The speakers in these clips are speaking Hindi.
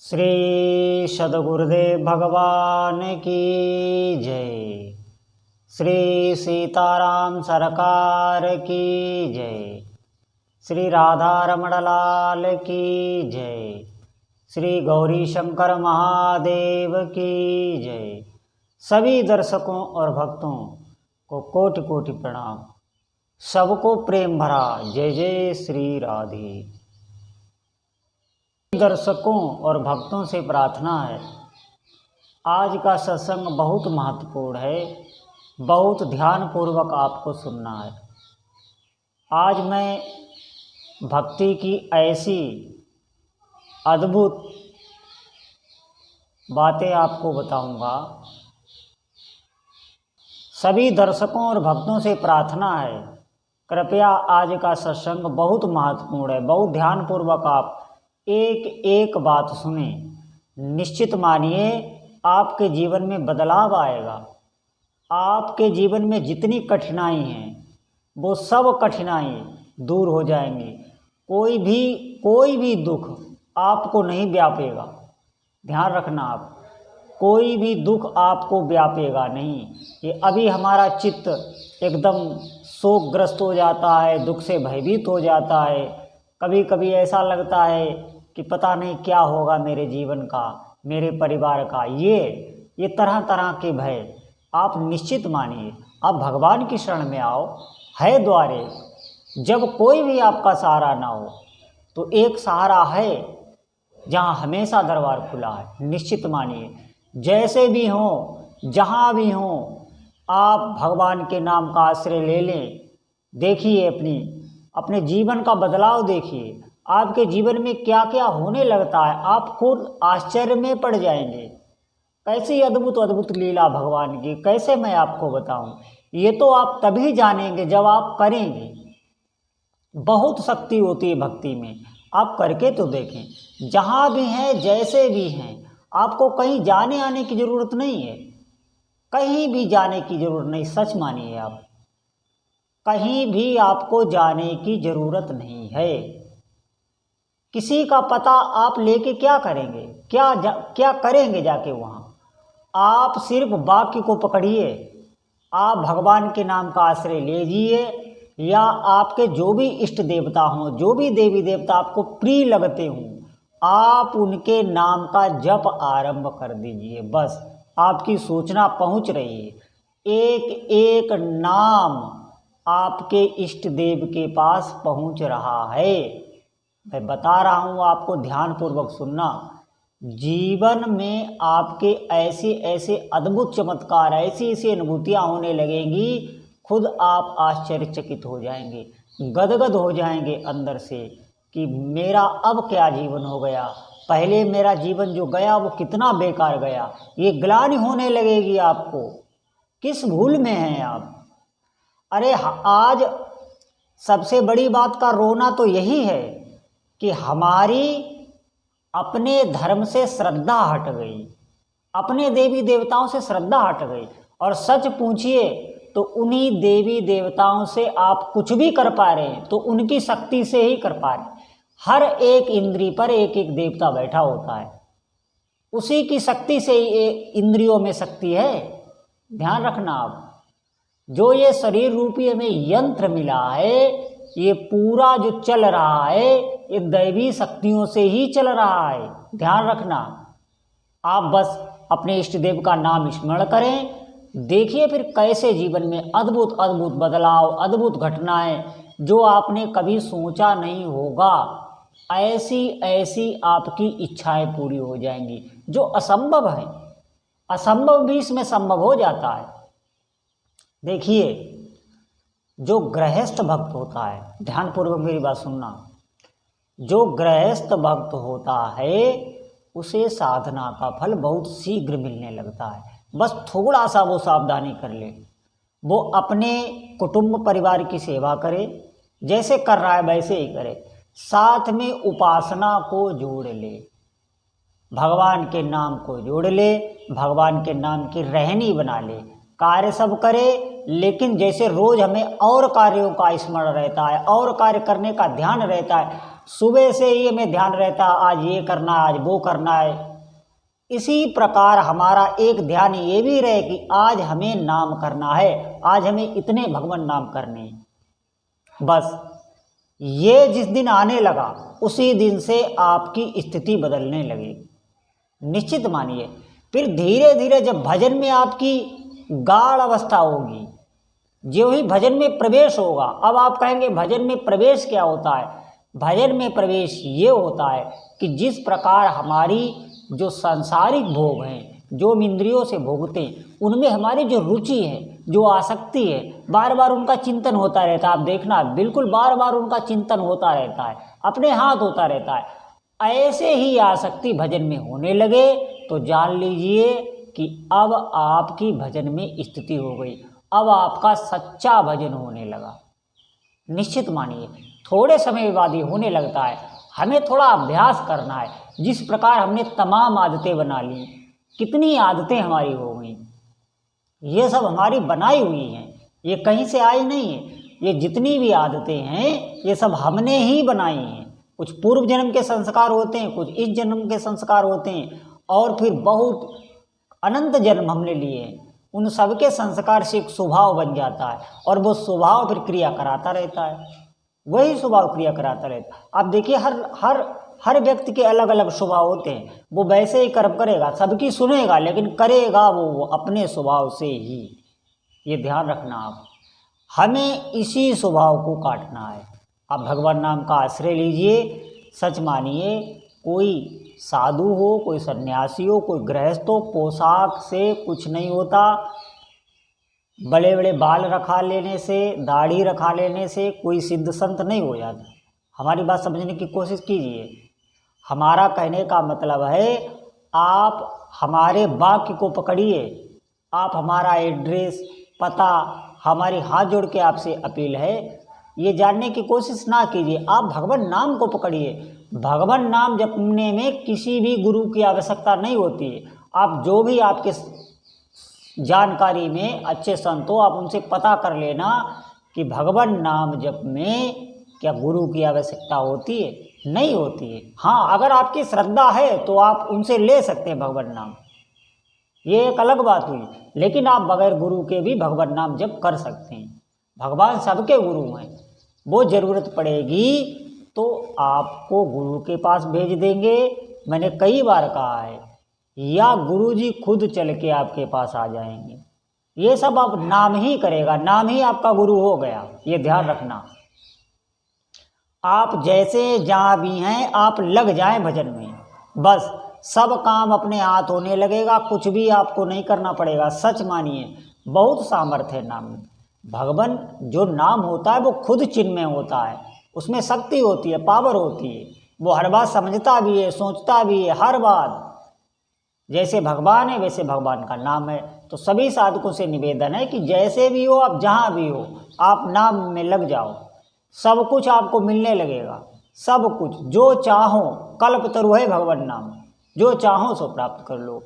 श्री सद्गुरुदेव भगवान की जय। श्री सीताराम सरकार की जय। श्री राधा रमण लाल की जय। श्री गौरी शंकर महादेव की जय। सभी दर्शकों और भक्तों को कोटि कोटि प्रणाम। सबको प्रेम भरा जय जय श्री राधे। दर्शकों और भक्तों से प्रार्थना है, आज का सत्संग बहुत महत्वपूर्ण है, बहुत ध्यानपूर्वक आपको सुनना है। आज मैं भक्ति की ऐसी अद्भुत बातें आपको बताऊंगा। सभी दर्शकों और भक्तों से प्रार्थना है, कृपया आज का सत्संग बहुत महत्वपूर्ण है, बहुत ध्यानपूर्वक आप एक एक बात सुने। निश्चित मानिए आपके जीवन में बदलाव आएगा। आपके जीवन में जितनी कठिनाई हैं वो सब कठिनाई दूर हो जाएंगी। कोई भी दुख आपको नहीं व्यापेगा। ध्यान रखना, आप कोई भी दुख आपको व्यापेगा नहीं। ये अभी हमारा चित्त एकदम शोकग्रस्त हो जाता है, दुख से भयभीत हो जाता है। कभी कभी ऐसा लगता है कि पता नहीं क्या होगा मेरे जीवन का, मेरे परिवार का। ये तरह तरह के भय आप निश्चित मानिए, आप भगवान की शरण में आओ। है द्वारे, जब कोई भी आपका सहारा ना हो तो एक सहारा है जहाँ हमेशा दरबार खुला है। निश्चित मानिए, जैसे भी हो, जहाँ भी हो, आप भगवान के नाम का आश्रय ले लें। देखिए अपने जीवन का बदलाव देखिए, आपके जीवन में क्या क्या होने लगता है, आप खुद आश्चर्य में पड़ जाएंगे। कैसी अद्भुत अद्भुत लीला भगवान की, कैसे मैं आपको बताऊं। ये तो आप तभी जानेंगे जब आप करेंगे। बहुत शक्ति होती है भक्ति में, आप करके तो देखें। जहाँ भी हैं, जैसे भी हैं, आपको कहीं जाने आने की जरूरत नहीं है, कहीं भी जाने की जरूरत नहीं। सच मानिए, आप कहीं भी आपको जाने की जरूरत नहीं है। किसी का पता आप लेके क्या करेंगे, क्या करेंगे जाके वहाँ। आप सिर्फ वाक्य को पकड़िए, आप भगवान के नाम का आश्रय लीजिए, या आपके जो भी इष्ट देवता हों, जो भी देवी देवता आपको प्रिय लगते हों, आप उनके नाम का जप आरंभ कर दीजिए। बस आपकी सूचना पहुँच रही है। एक एक नाम आपके इष्ट देव के पास पहुँच रहा है। मैं बता रहा हूँ आपको, ध्यानपूर्वक सुनना। जीवन में आपके ऐसे ऐसे अद्भुत चमत्कार, ऐसी ऐसी अनुभूतियाँ होने लगेंगी, खुद आप आश्चर्यचकित हो जाएंगे, गदगद हो जाएंगे अंदर से कि मेरा अब क्या जीवन हो गया। पहले मेरा जीवन जो गया वो कितना बेकार गया। ये ग्लानि होने लगेगी आपको, किस भूल में हैं आप। अरे आज सबसे बड़ी बात का रोना तो यही है कि हमारी अपने धर्म से श्रद्धा हट गई, अपने देवी देवताओं से श्रद्धा हट गई। और सच पूछिए तो उन्हीं देवी देवताओं से आप कुछ भी कर पा रहे हैं तो उनकी शक्ति से ही कर पा रहे हैं। हर एक इंद्री पर एक एक देवता बैठा होता है, उसी की शक्ति से ही इंद्रियों में शक्ति है। ध्यान रखना आप, जो ये शरीर रूपी हमें यंत्र मिला है, ये पूरा जो चल रहा है ये दैवी शक्तियों से ही चल रहा है। ध्यान रखना, आप बस अपने इष्ट देव का नाम स्मरण करें। देखिए फिर कैसे जीवन में अद्भुत अद्भुत बदलाव, अद्भुत घटनाएं जो आपने कभी सोचा नहीं होगा, ऐसी ऐसी आपकी इच्छाएं पूरी हो जाएंगी। जो असंभव है, असंभव भी इसमें संभव हो जाता है। देखिए, जो गृहस्थ भक्त होता है, ध्यानपूर्वक मेरी बात सुनना, जो गृहस्थ भक्त होता है उसे साधना का फल बहुत शीघ्र मिलने लगता है। बस थोड़ा सा वो सावधानी कर ले, वो अपने कुटुंब परिवार की सेवा करे, जैसे कर रहा है वैसे ही करे, साथ में उपासना को जोड़ ले, भगवान के नाम को जोड़ ले, भगवान के नाम की रहनी बना ले। कार्य सब करे, लेकिन जैसे रोज हमें और कार्यों का स्मरण रहता है और कार्य करने का ध्यान रहता है, सुबह से ही हमें ध्यान रहता है आज ये करना है, आज वो करना है। इसी प्रकार हमारा एक ध्यान ये भी रहे कि आज हमें नाम करना है, आज हमें इतने भगवान नाम करने हैं। बस ये जिस दिन आने लगा उसी दिन से आपकी स्थिति बदलने लगेगी। निश्चित मानिए, फिर धीरे धीरे जब भजन में आपकी गाढ़ अवस्था होगी, जो ही भजन में प्रवेश होगा, अब आप कहेंगे भजन में प्रवेश क्या होता है? भजन में प्रवेश ये होता है कि जिस प्रकार हमारी जो सांसारिक भोग हैं, जो हम इंद्रियों से भोगते हैं, उनमें हमारी जो रुचि है, जो आसक्ति है, बार बार उनका चिंतन होता रहता है। आप देखना, बिल्कुल बार बार उनका चिंतन होता रहता है, अपने हाथ होता रहता है। ऐसे ही आसक्ति भजन में होने लगे तो जान लीजिए कि अब आपकी भजन में स्थिति हो गई, अब आपका सच्चा भजन होने लगा। निश्चित मानिए, थोड़े समय बाद ये होने लगता है। हमें थोड़ा अभ्यास करना है। जिस प्रकार हमने तमाम आदतें बना ली, कितनी आदतें हमारी हो गई, ये सब हमारी बनाई हुई हैं, ये कहीं से आई नहीं है। ये जितनी भी आदतें हैं ये सब हमने ही बनाई हैं। कुछ पूर्व जन्म के संस्कार होते हैं, कुछ इस जन्म के संस्कार होते हैं, और फिर बहुत अनंत जन्म हमने लिए हैं। उन सबके संस्कार से एक स्वभाव बन जाता है, और वो स्वभाव फिर क्रिया कराता रहता है, वही स्वभाव क्रिया कराता रहता है। आप देखिए, हर व्यक्ति के अलग अलग स्वभाव होते हैं। वो वैसे ही कर्म करेगा, सबकी सुनेगा, लेकिन करेगा वो अपने स्वभाव से ही। ये ध्यान रखना आप, हमें इसी स्वभाव को काटना है। आप भगवान नाम का आश्रय लीजिए। सच मानिए, कोई साधु हो, कोई सन्यासी हो, कोई गृहस्थ हो, पोशाक से कुछ नहीं होता। बड़े बड़े बाल रखा लेने से, दाढ़ी रखा लेने से कोई सिद्ध संत नहीं हो जाता। हमारी बात समझने की कोशिश कीजिए। हमारा कहने का मतलब है, आप हमारे वाक्य को पकड़िए, आप हमारा एड्रेस, पता, हमारी हाथ जोड़ के आपसे अपील है, ये जानने की कोशिश ना कीजिए। आप भगवान नाम को पकड़िए। भगवान नाम जपने में किसी भी गुरु की आवश्यकता नहीं होती है। आप जो भी आपके जानकारी में अच्छे संत हो, आप उनसे पता कर लेना कि भगवान नाम जप में क्या गुरु की आवश्यकता होती है? नहीं होती है। हाँ, अगर आपकी श्रद्धा है तो आप उनसे ले सकते हैं भगवान नाम, ये एक अलग बात हुई। लेकिन आप बगैर गुरु के भी भगवान नाम जप कर सकते हैं। भगवान सबके गुरु हैं। वो ज़रूरत पड़ेगी तो आपको गुरु के पास भेज देंगे। मैंने कई बार कहा है, या गुरु जी खुद चल के आपके पास आ जाएंगे। ये सब आप नाम ही करेगा, नाम ही आपका गुरु हो गया, ये ध्यान रखना। आप जैसे जहाँ भी हैं, आप लग जाएं भजन में, बस सब काम अपने हाथ होने लगेगा, कुछ भी आपको नहीं करना पड़ेगा। सच मानिए, बहुत सामर्थ्य है नाम में। भगवान जो नाम होता है वो खुद चिन्मय होता है, उसमें शक्ति होती है, पावर होती है। वो हर बात समझता भी है, सोचता भी है, हर बात। जैसे भगवान है वैसे भगवान का नाम है। तो सभी साधकों से निवेदन है कि जैसे भी हो, आप जहाँ भी हो, आप नाम में लग जाओ, सब कुछ आपको मिलने लगेगा। सब कुछ जो चाहो, कल्पतरु है भगवान नाम, जो चाहो सो प्राप्त कर लो।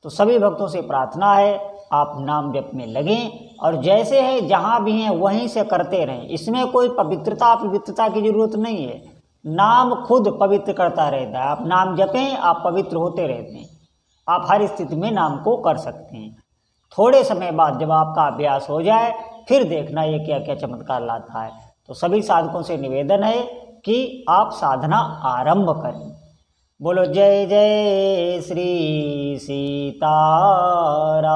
तो सभी भक्तों से प्रार्थना है, आप नाम जप में लगें, और जैसे है जहाँ भी हैं वहीं से करते रहें। इसमें कोई पवित्रता की जरूरत नहीं है। नाम खुद पवित्र करता रहता है। आप नाम जपें, आप पवित्र होते रहते हैं। आप हर स्थिति में नाम को कर सकते हैं। थोड़े समय बाद जब आपका अभ्यास हो जाए, फिर देखना ये क्या क्या चमत्कार लाता है। तो सभी साधकों से निवेदन है कि आप साधना आरंभ करें। बोलो जय जय श्री सीताराम।